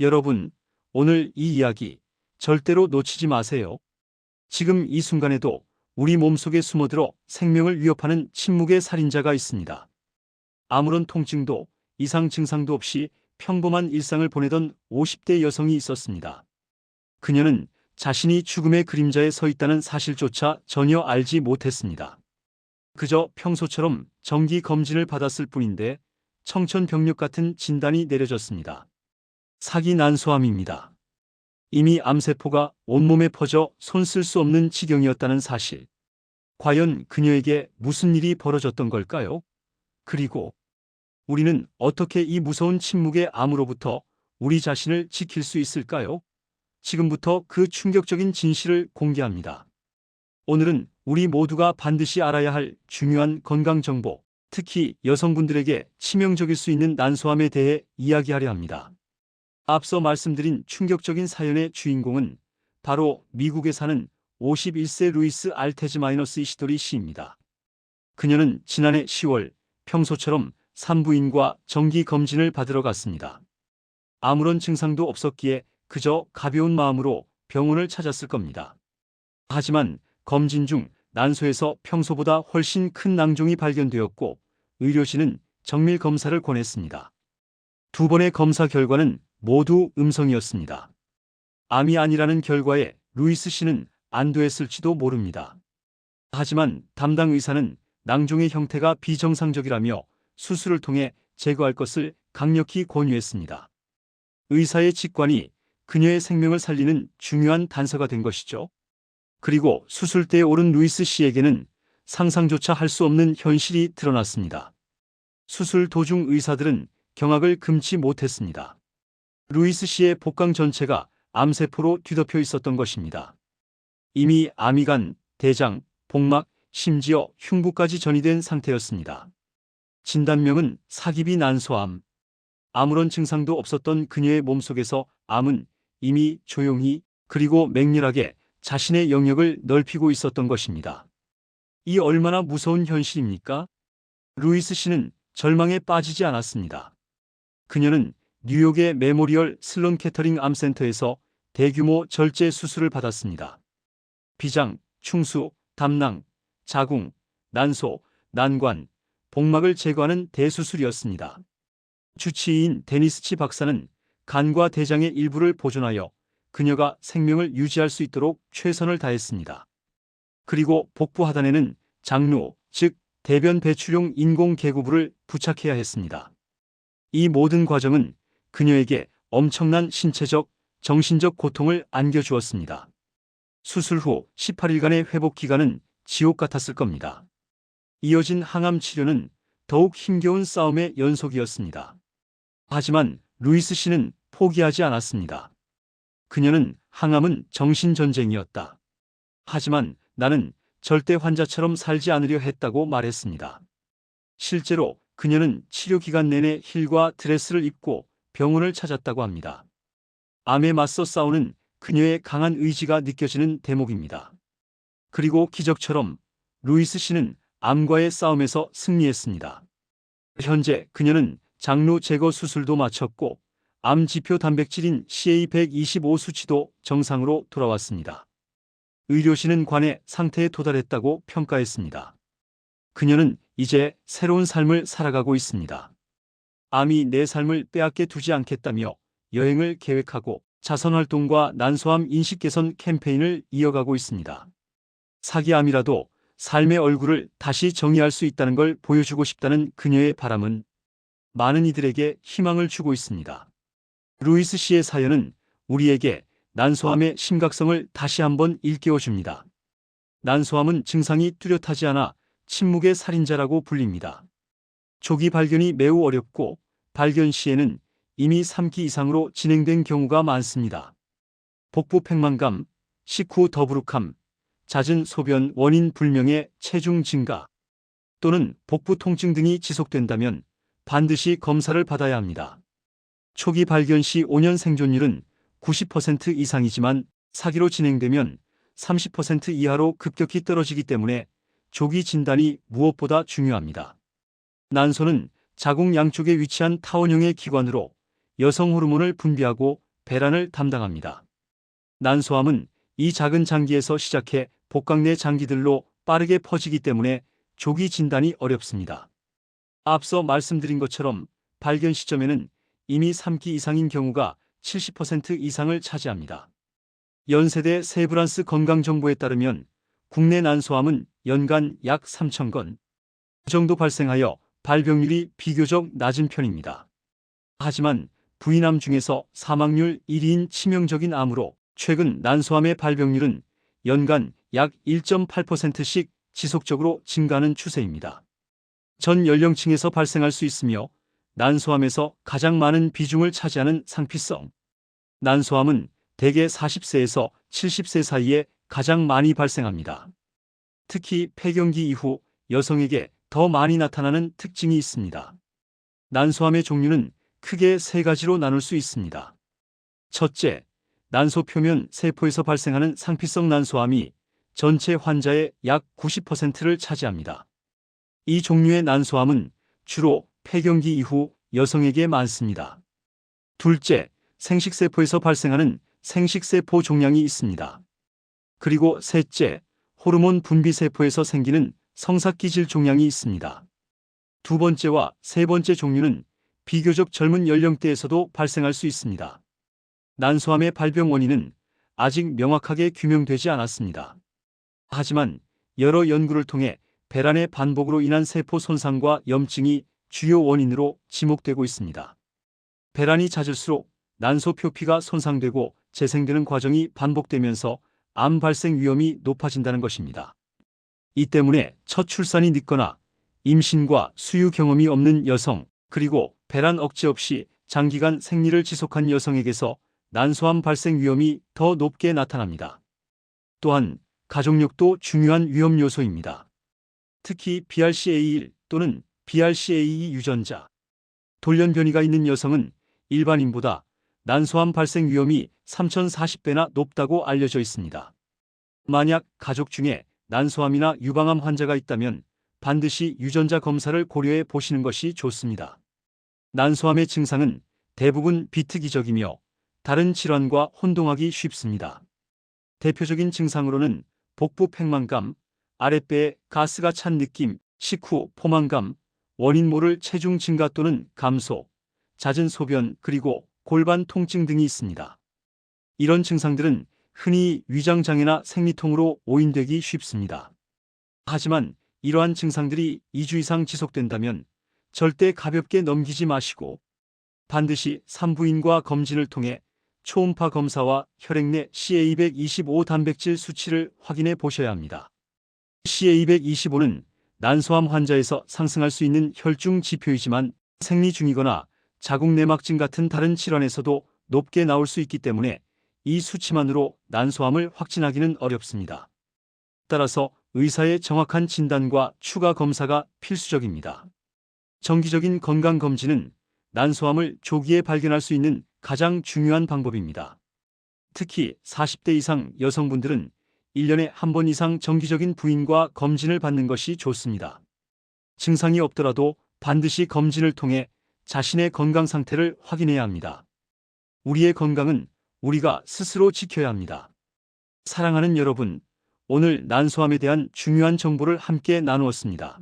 여러분, 오늘 이 이야기 절대로 놓치지 마세요. 지금 이 순간에도 우리 몸속에 숨어들어 생명을 위협하는 침묵의 살인자가 있습니다. 아무런 통증도 이상 증상도 없이 평범한 일상을 보내던 50대 여성이 있었습니다. 그녀는 자신이 죽음의 그림자에 서 있다는 사실조차 전혀 알지 못했습니다. 그저 평소처럼 정기 검진을 받았을 뿐인데 청천벽력 같은 진단이 내려졌습니다. 사기 난소암입니다. 이미 암세포가 온몸에 퍼져 손 쓸 수 없는 지경이었다는 사실. 과연 그녀에게 무슨 일이 벌어졌던 걸까요? 그리고 우리는 어떻게 이 무서운 침묵의 암으로부터 우리 자신을 지킬 수 있을까요? 지금부터 그 충격적인 진실을 공개합니다. 오늘은 우리 모두가 반드시 알아야 할 중요한 건강 정보, 특히 여성분들에게 치명적일 수 있는 난소암에 대해 이야기하려 합니다. 앞서 말씀드린 충격적인 사연의 주인공은 바로 미국에 사는 51세 루이스 알테즈 이시도리 씨입니다. 그녀는 지난해 10월 평소처럼 산부인과 정기 검진을 받으러 갔습니다. 아무런 증상도 없었기에 그저 가벼운 마음으로 병원을 찾았을 겁니다. 하지만 검진 중 난소에서 평소보다 훨씬 큰 낭종이 발견되었고 의료진은 정밀 검사를 권했습니다. 두 번의 검사 결과는 모두 음성이었습니다. 암이 아니라는 결과에 루이스 씨는 안도했을지도 모릅니다. 하지만 담당 의사는 낭종의 형태가 비정상적이라며 수술을 통해 제거할 것을 강력히 권유했습니다. 의사의 직관이 그녀의 생명을 살리는 중요한 단서가 된 것이죠. 그리고 수술대에 오른 루이스 씨에게는 상상조차 할 수 없는 현실이 드러났습니다. 수술 도중 의사들은 경악을 금치 못했습니다. 루이스 씨의 복강 전체가 암세포로 뒤덮여 있었던 것입니다. 이미 암이 간, 대장, 복막, 심지어 흉부까지 전이된 상태였습니다. 진단명은 사기비 난소암. 아무런 증상도 없었던 그녀의 몸속에서 암은 이미 조용히 그리고 맹렬하게 자신의 영역을 넓히고 있었던 것입니다. 이 얼마나 무서운 현실입니까? 루이스 씨는 절망에 빠지지 않았습니다. 그녀는 뉴욕의 메모리얼 슬론 캐터링 암센터에서 대규모 절제 수술을 받았습니다. 비장, 충수, 담낭, 자궁, 난소, 난관, 복막을 제거하는 대수술이었습니다. 주치의인 데니스치 박사는 간과 대장의 일부를 보존하여 그녀가 생명을 유지할 수 있도록 최선을 다했습니다. 그리고 복부 하단에는 장루, 즉 대변 배출용 인공 개구부를 부착해야 했습니다. 이 모든 과정은 그녀에게 엄청난 신체적, 정신적 고통을 안겨주었습니다. 수술 후 18일간의 회복 기간은 지옥 같았을 겁니다. 이어진 항암 치료는 더욱 힘겨운 싸움의 연속이었습니다. 하지만 루이스 씨는 포기하지 않았습니다. 그녀는 항암은 정신전쟁이었다. 하지만 나는 절대 환자처럼 살지 않으려 했다고 말했습니다. 실제로 그녀는 치료 기간 내내 힐과 드레스를 입고 병원을 찾았다고 합니다. 암에 맞서 싸우는 그녀의 강한 의지가 느껴지는 대목입니다. 그리고 기적처럼 루이스 씨는 암과의 싸움에서 승리했습니다. 현재 그녀는 장루 제거 수술도 마쳤고 암 지표 단백질인 CA125 수치도 정상으로 돌아왔습니다. 의료진은 관의 상태에 도달했다고 평가했습니다. 그녀는 이제 새로운 삶을 살아가고 있습니다. 암이 내 삶을 빼앗게 두지 않겠다며 여행을 계획하고 자선활동과 난소암 인식 개선 캠페인을 이어가고 있습니다. 사기암이라도 삶의 얼굴을 다시 정의할 수 있다는 걸 보여주고 싶다는 그녀의 바람은 많은 이들에게 희망을 주고 있습니다. 루이스 씨의 사연은 우리에게 난소암의 심각성을 다시 한번 일깨워줍니다. 난소암은 증상이 뚜렷하지 않아 침묵의 살인자라고 불립니다. 조기 발견이 매우 어렵고 발견 시에는 이미 3기 이상으로 진행된 경우가 많습니다. 복부 팽만감, 식후 더부룩함, 잦은 소변 원인 불명의 체중 증가 또는 복부 통증 등이 지속된다면 반드시 검사를 받아야 합니다. 초기 발견 시 5년 생존율은 90% 이상이지만 사기로 진행되면 30% 이하로 급격히 떨어지기 때문에 조기 진단이 무엇보다 중요합니다. 난소는 자궁 양쪽에 위치한 타원형의 기관으로 여성 호르몬을 분비하고 배란을 담당합니다. 난소암은 이 작은 장기에서 시작해 복강 내 장기들로 빠르게 퍼지기 때문에 조기 진단이 어렵습니다. 앞서 말씀드린 것처럼 발견 시점에는 이미 3기 이상인 경우가 70% 이상을 차지합니다. 연세대 세브란스 건강정보에 따르면 국내 난소암은 연간 약 3,000건 정도 발생하여 발병률이 비교적 낮은 편입니다. 하지만 부인암 중에서 사망률 1위인 치명적인 암으로 최근 난소암의 발병률은 연간 약 1.8%씩 지속적으로 증가하는 추세입니다. 전 연령층에서 발생할 수 있으며 난소암에서 가장 많은 비중을 차지하는 상피성 난소암은 대개 40세에서 70세 사이에 가장 많이 발생합니다. 특히 폐경기 이후 여성에게 더 많이 나타나는 특징이 있습니다. 난소암의 종류는 크게 세 가지로 나눌 수 있습니다. 첫째, 난소 표면 세포에서 발생하는 상피성 난소암이 전체 환자의 약 90%를 차지합니다. 이 종류의 난소암은 주로 폐경기 이후 여성에게 많습니다. 둘째, 생식세포에서 발생하는 생식세포 종양이 있습니다. 그리고 셋째, 호르몬 분비세포에서 생기는 성삭기질 종양이 있습니다. 두 번째와 세 번째 종류는 비교적 젊은 연령대에서도 발생할 수 있습니다. 난소암의 발병 원인은 아직 명확하게 규명되지 않았습니다. 하지만 여러 연구를 통해 배란의 반복으로 인한 세포 손상과 염증이 주요 원인으로 지목되고 있습니다. 배란이 잦을수록 난소 표피가 손상되고 재생되는 과정이 반복되면서 암 발생 위험이 높아진다는 것입니다. 이 때문에 첫 출산이 늦거나 임신과 수유 경험이 없는 여성, 그리고 배란 억제 없이 장기간 생리를 지속한 여성에게서 난소암 발생 위험이 더 높게 나타납니다. 또한 가족력도 중요한 위험 요소입니다. 특히 BRCA1 또는 BRCA2 유전자, 돌연 변이가 있는 여성은 일반인보다 난소암 발생 위험이 3040배나 높다고 알려져 있습니다. 만약 가족 중에 난소암이나 유방암 환자가 있다면 반드시 유전자 검사를 고려해 보시는 것이 좋습니다. 난소암의 증상은 대부분 비특이적이며 다른 질환과 혼동하기 쉽습니다. 대표적인 증상으로는 복부 팽만감, 아랫배에 가스가 찬 느낌, 식후 포만감, 원인 모를 체중 증가 또는 감소, 잦은 소변 그리고 골반 통증 등이 있습니다. 이런 증상들은 흔히 위장장애나 생리통으로 오인되기 쉽습니다. 하지만 이러한 증상들이 2주 이상 지속된다면 절대 가볍게 넘기지 마시고 반드시 산부인과 검진을 통해 초음파 검사와 혈액 내 CA225 단백질 수치를 확인해 보셔야 합니다. CA225는 난소암 환자에서 상승할 수 있는 혈중 지표이지만 생리 중이거나 자궁내막증 같은 다른 질환에서도 높게 나올 수 있기 때문에 이 수치만으로 난소암을 확진하기는 어렵습니다. 따라서 의사의 정확한 진단과 추가 검사가 필수적입니다. 정기적인 건강검진은 난소암을 조기에 발견할 수 있는 가장 중요한 방법입니다. 특히 40대 이상 여성분들은 1년에 한 번 이상 정기적인 부인과 검진을 받는 것이 좋습니다. 증상이 없더라도 반드시 검진을 통해 자신의 건강 상태를 확인해야 합니다. 우리의 건강은 우리가 스스로 지켜야 합니다. 사랑하는 여러분, 오늘 난소암에 대한 중요한 정보를 함께 나누었습니다.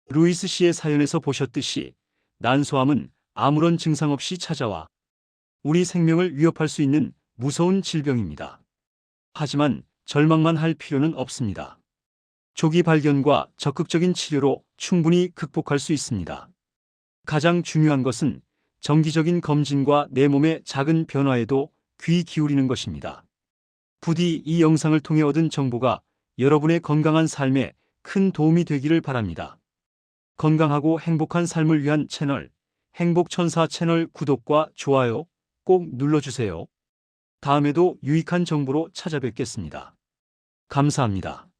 루이스 씨의 사연에서 보셨듯이 난소암은 아무런 증상 없이 찾아와 우리 생명을 위협할 수 있는 무서운 질병입니다. 하지만 절망만 할 필요는 없습니다. 조기 발견과 적극적인 치료로 충분히 극복할 수 있습니다. 가장 중요한 것은 정기적인 검진과 내 몸의 작은 변화에도 귀 기울이는 것입니다. 부디 이 영상을 통해 얻은 정보가 여러분의 건강한 삶에 큰 도움이 되기를 바랍니다. 건강하고 행복한 삶을 위한 채널, 행복천사 채널 구독과 좋아요 꼭 눌러주세요. 다음에도 유익한 정보로 찾아뵙겠습니다. 감사합니다.